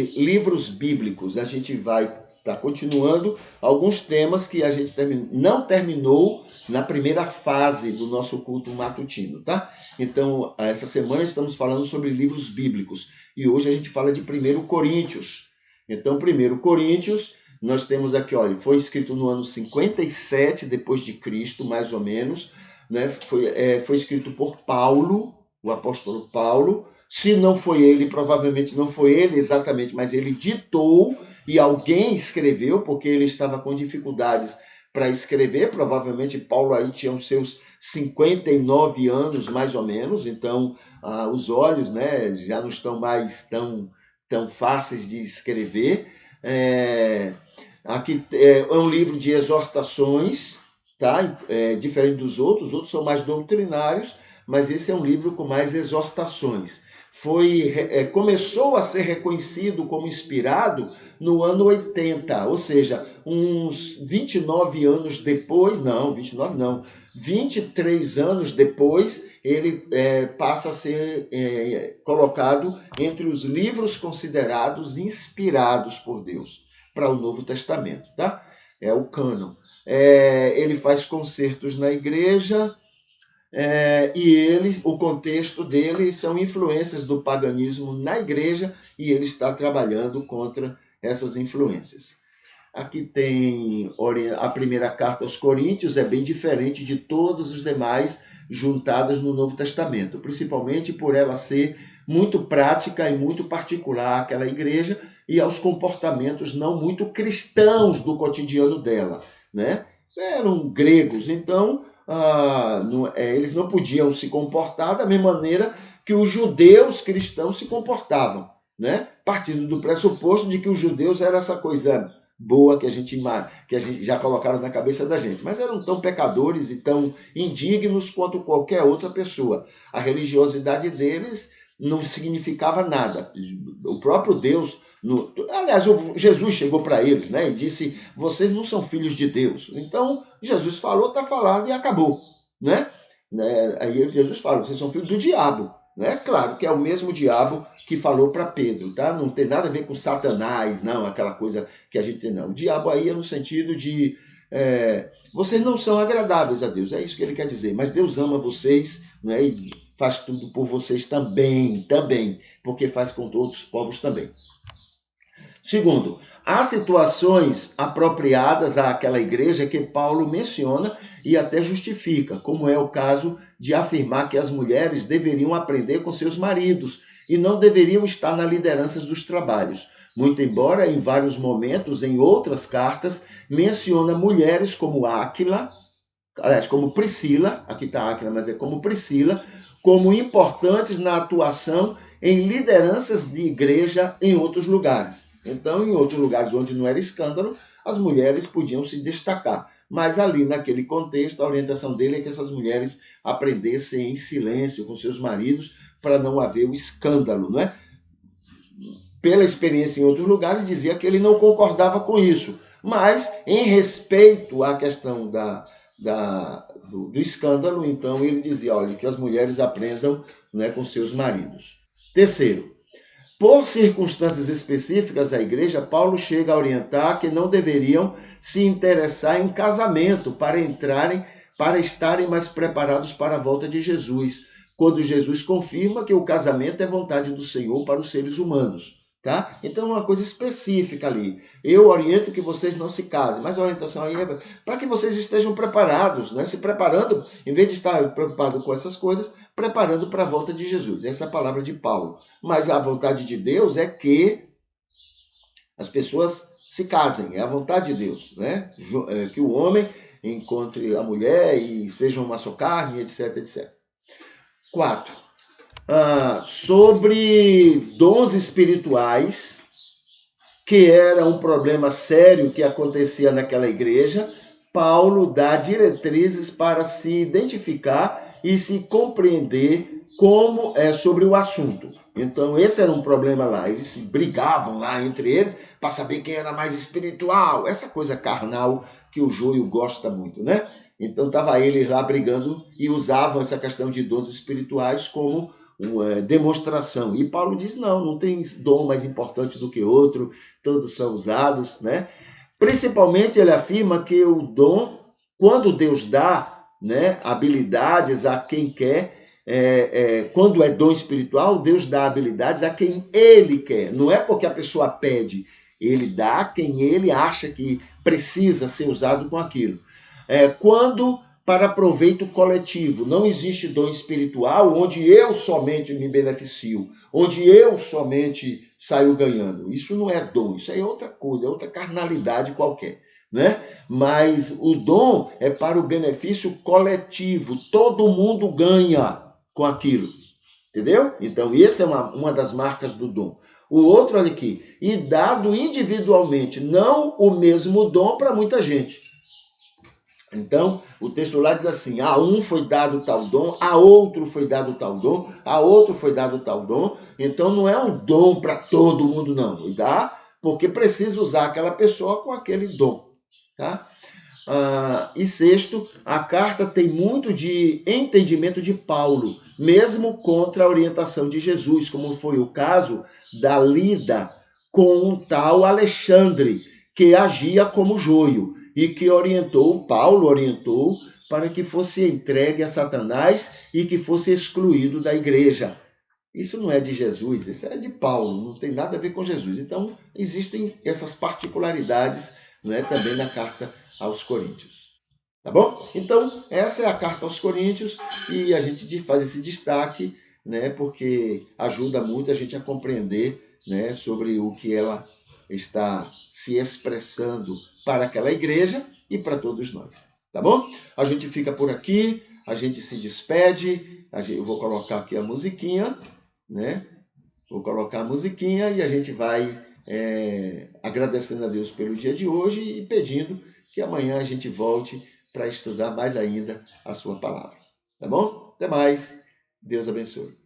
livros bíblicos. A gente vai estar continuando alguns temas que a gente não terminou na primeira fase do nosso culto matutino, tá? Então, essa semana estamos falando sobre livros bíblicos e hoje a gente fala de 1 Coríntios. Então, 1 Coríntios, nós temos aqui, olha, foi escrito no ano 57 depois de Cristo, mais ou menos, né? Foi escrito por Paulo, o apóstolo Paulo. Se não foi ele, provavelmente não foi ele exatamente, mas ele ditou e alguém escreveu, porque ele estava com dificuldades para escrever. Provavelmente Paulo aí tinha os seus 59 anos, mais ou menos, então os olhos, né, já não estão mais tão fáceis de escrever. Aqui é um livro de exortações, tá? Diferente dos outros, os outros são mais doutrinários, mas esse é um livro com mais exortações. Começou a ser reconhecido como inspirado no ano 80, ou seja, uns 29 anos depois, não, 29 não, 23 anos depois, ele passa a ser colocado entre os livros considerados inspirados por Deus para o Novo Testamento, tá? É o cânon. Ele faz concertos na igreja, o contexto dele são influências do paganismo na igreja e ele está trabalhando contra essas influências. Aqui tem a primeira carta aos Coríntios, é bem diferente de todos os demais juntadas no Novo Testamento, principalmente por ela ser muito prática e muito particular àquela igreja e aos comportamentos não muito cristãos do cotidiano dela, né? Eram gregos, então eles não podiam se comportar da mesma maneira que os judeus cristãos se comportavam, né? Partindo do pressuposto de que os judeus eram essa coisa boa que a gente já colocaram na cabeça da gente, mas eram tão pecadores e tão indignos quanto qualquer outra pessoa. A religiosidade deles não significava nada. O próprio Deus, aliás, Jesus chegou para eles, né, e disse: vocês não são filhos de Deus. Então Jesus falou, está falado e acabou, né? Aí Jesus fala: vocês são filhos do diabo. Né? Claro que é o mesmo diabo que falou para Pedro, tá? Não tem nada a ver com Satanás, não, aquela coisa que a gente tem, não. O diabo aí é no sentido de vocês não são agradáveis a Deus, é isso que ele quer dizer, mas Deus ama vocês, né? E faz tudo por vocês também, porque faz com outros povos também. Segundo, há situações apropriadas àquela igreja que Paulo menciona e até justifica, como é o caso de afirmar que as mulheres deveriam aprender com seus maridos e não deveriam estar na liderança dos trabalhos. Muito embora, em vários momentos, em outras cartas, menciona mulheres como Áquila, aliás, como Priscila, aqui está Áquila, mas é como Priscila, como importantes na atuação em lideranças de igreja em outros lugares. Então, em outros lugares onde não era escândalo, as mulheres podiam se destacar. Mas ali, naquele contexto, a orientação dele é que essas mulheres aprendessem em silêncio com seus maridos para não haver o escândalo, não é? Pela experiência em outros lugares, dizia que ele não concordava com isso. Mas, em respeito à questão do escândalo, então ele dizia: olha, que as mulheres aprendam, né, com seus maridos. Terceiro, por circunstâncias específicas à igreja, Paulo chega a orientar que não deveriam se interessar em casamento para estarem mais preparados para a volta de Jesus, quando Jesus confirma que o casamento é vontade do Senhor para os seres humanos. Tá? Então, uma coisa específica ali. Eu oriento que vocês não se casem, mas a orientação aí é para que vocês estejam preparados, né? Se preparando, em vez de estar preocupado com essas coisas, preparando para a volta de Jesus. Essa é a palavra de Paulo. Mas a vontade de Deus é que as pessoas se casem, é a vontade de Deus, né? Que o homem encontre a mulher e sejam uma só carne, etc, etc. 4. Sobre dons espirituais, que era um problema sério que acontecia naquela igreja, Paulo dá diretrizes para se identificar e se compreender como sobre o assunto. Então, esse era um problema lá. Eles se brigavam lá entre eles para saber quem era mais espiritual. Essa coisa carnal que o joio gosta muito, né? Então, estava eles lá brigando e usavam essa questão de dons espirituais como uma demonstração. E Paulo diz, não tem dom mais importante do que outro, todos são usados, né? Principalmente ele afirma que o dom, quando Deus dá, né, habilidades a quem quer, quando é dom espiritual, Deus dá habilidades a quem Ele quer. Não é porque a pessoa pede, Ele dá a quem Ele acha que precisa ser usado com aquilo. Quando para proveito coletivo, não existe dom espiritual onde eu somente me beneficio, onde eu somente saio ganhando. Isso não é dom, isso é outra coisa, é outra carnalidade qualquer, né? Mas o dom é para o benefício coletivo, todo mundo ganha com aquilo, entendeu? Então, essa é uma das marcas do dom. O outro, olha aqui, e dado individualmente, não o mesmo dom para muita gente. Então, o texto lá diz assim, a um foi dado tal dom, a outro foi dado tal dom, a outro foi dado tal dom. Então, não é um dom para todo mundo, não. E dá porque precisa usar aquela pessoa com aquele dom, tá? E sexto, a carta tem muito de entendimento de Paulo, mesmo contra a orientação de Jesus, como foi o caso da lida com um tal Alexandre, que agia como joio e que Paulo orientou para que fosse entregue a Satanás e que fosse excluído da igreja. Isso não é de Jesus, isso é de Paulo, não tem nada a ver com Jesus. Então, existem essas particularidades, não é, também na carta aos Coríntios. Tá bom? Então, essa é a carta aos Coríntios e a gente faz esse destaque, né, porque ajuda muito a gente a compreender, né, sobre o que ela está se expressando para aquela igreja e para todos nós. Tá bom? A gente fica por aqui, a gente se despede, eu vou colocar aqui a musiquinha, né? Vou colocar a musiquinha e a gente vai agradecendo a Deus pelo dia de hoje e pedindo que amanhã a gente volte para estudar mais ainda a sua palavra. Tá bom? Até mais. Deus abençoe.